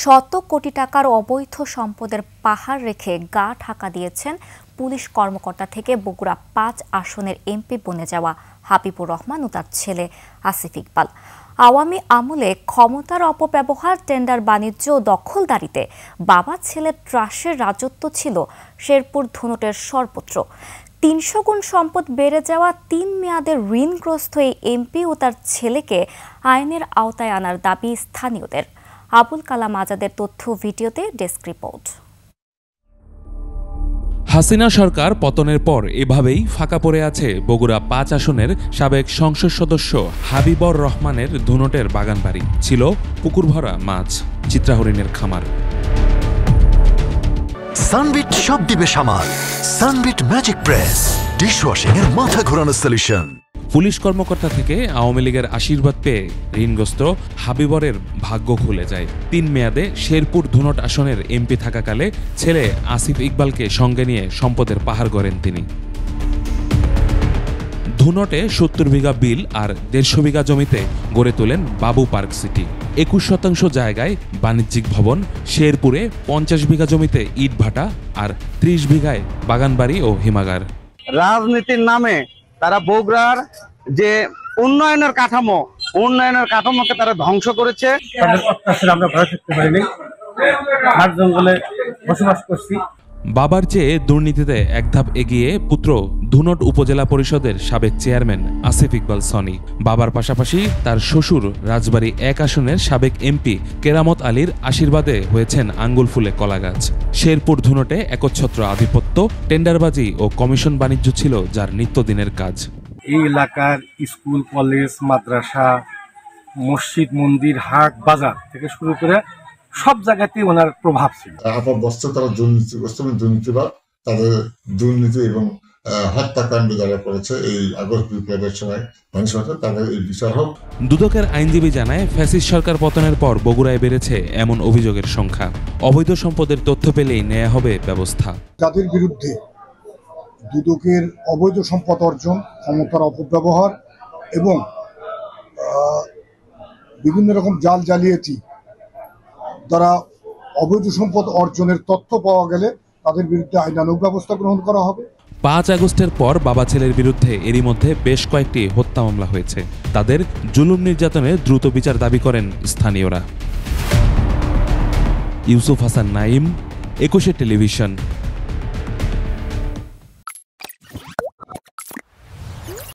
শত কোটি টাকার অবৈধ সম্পদের পাহাড় রেখে গা ঢাকা দিয়েছেন পুলিশ কর্মকর্তা থেকে বগুড়া ৫ আসনের এমপি বনে যাওয়া হাবিবুর রহমান ও তার ছেলে আসিফ ইকবাল। আওয়ামী আমলে ক্ষমতার অপব্যবহার, টেন্ডার বাণিজ্য ও দখলদারিতে বাবা ছেলের ত্রাসের রাজত্ব ছিল শেরপুর ধুনটের সর্বত্র। ৩০০ গুণ সম্পদ বেড়ে যাওয়া ৩ মেয়াদের ঋণগ্রস্ত এই এমপি ও তার ছেলেকে আইনের আওতায় আনার দাবি স্থানীয়দের। আবুল কালাম আজাদের তথ্য ভিডিওতে ডেস্ক রিপোর্ট। হাসিনা সরকার পতনের পর এভাবেই ফাঁকা পড়ে আছে বগুড়া ৫ আসনের সাবেক সংসদ সদস্য হাবিবর রহমানের ধুনটের বাগানবাড়ি। ছিল পুকুর ভরা মাছ, চিত্রাহরিণের খামার। সানবিট সব দিবে সামাল। সানবিট ম্যাজিক প্রেস ডিশওয়াশিং এর মাথা ঘোরানো সলিউশন। পুলিশ কর্মকর্তা থেকে আওয়ামী লীগের আশীর্বাদ পেয়ে ঋণগ্রস্ত হাবিবরের ভাগ্য খুলে যায়। ৩ মেয়াদে শেরপুর ধুনট আসনের এমপি থাকাকালে ছেলে আসিফ ইকবালকে সঙ্গে নিয়ে সম্পদের পাহাড় গড়েন তিনি। ধুনটে ৭০ বিঘা বিল আর ১৫০ বিঘা জমিতে গড়ে তোলেন বাবু পার্ক সিটি। ২১% জায়গায় বাণিজ্যিক ভবন, শেরপুরে ৫০ বিঘা জমিতে ইট ভাটা আর ৩০ বিঘায় বাগানবাড়ি ও হিমাগার। রাজনীতির নামে তারা বগুড়ার যে উন্নয়নের কাঠামোকে তারা ধ্বংস করেছে। আমরা ঘরে থাকতে পারিনি, হাট জঙ্গলে বসবাস করছি। বাবার চেয়ে দুর্নীতিতে এক ধাপ এগিয়ে পুত্র ধুনট উপজেলা পরিষদের সাবেক চেয়ারম্যান আসিফ ইকবাল সনি। বাবার পাশাপাশি তার শ্বশুর রাজবাড়ী ১ আসনের সাবেক এমপি কেরামত আলীর আশীর্বাদে হয়েছেন আঙ্গুল ফুলে কলাগাছ। শেরপুর ধুনটে একচ্ছত্র আধিপত্য, টেন্ডারবাজি ও কমিশন বাণিজ্য ছিল যার নিত্যদিনের কাজ। এই এলাকার স্কুল, কলেজ, মাদ্রাসা, মসজিদ, মন্দির, হাট, বাজার থেকে শুরু করে সব জায়গাতে ওনার প্রভাব ছিল। তারা দুর্নীতিবাদ, তাদের দুর্নীতি এবং হত্যাকাণ্ড যারা করেছে এই আগস্ট বিপ্লবের সময় মানুষের তাদের এই বিচার হোক। দুদকের আইনজীবী জানায়, ফ্যাসিস্ট সরকার পতনের পর বগুড়ায় বেড়েছে এমন অভিযোগের সংখ্যা। অবৈধ সম্পদের তথ্য পেলেই নেওয়া হবে ব্যবস্থা। যাদের বিরুদ্ধে দুদকের অবৈধ সম্পদ অর্জন, ক্ষমতার অপব্যবহার এবং বিভিন্ন রকম জাল জালিয়াতি দ্বারা অবৈধ সম্পদ অর্জনের তথ্য পাওয়া গেলে তাদের বিরুদ্ধে আইনানুগ ব্যবস্থা গ্রহণ করা হবে। ৫ আগস্টের পর বাবা ছেলের বিরুদ্ধে এরই মধ্যে বেশ কয়েকটি হত্যা মামলা হয়েছে। তাদের জুলুম নির্যাতনের দ্রুত বিচার দাবি করেন স্থানীয়রা। ইউসুফ হাসান নাইম, ২১ টেলিভিশন।